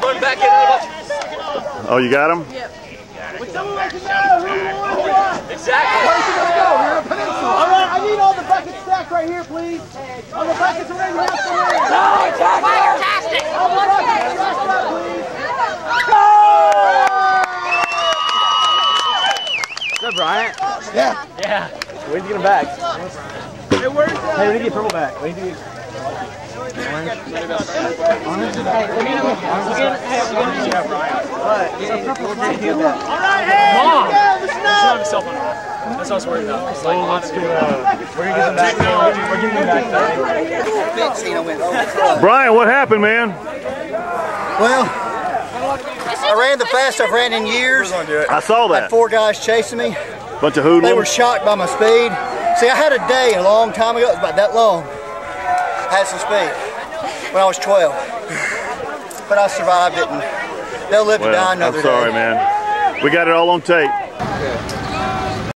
run back in. Oh, you got him? Yep. Would someone like to know who won what? Exactly. Where's he gonna go? We're in a peninsula. All right, I need all the buckets stacked right here, please. All the buckets are in the left corner. Fantastic! All the buckets stacked up, please. What's up, Bryant? Yeah. Yeah. We need to get him back. Hey, where's Hey, we need to get purple back. We need to get That's what I was worried about. It's like, we're gonna get them back. We're getting them back. Brian, what happened, man? Well, I ran the fastest I've ran in years. I saw Had that. 4 guys chasing me. Bunch of They were hoodlums. shocked by my speed. See, I had a day a long time ago, it was about that long. I had some speed when I was 12. But I survived it, and they'll live to die Well, another I'm sorry, day. man. We got it all on tape.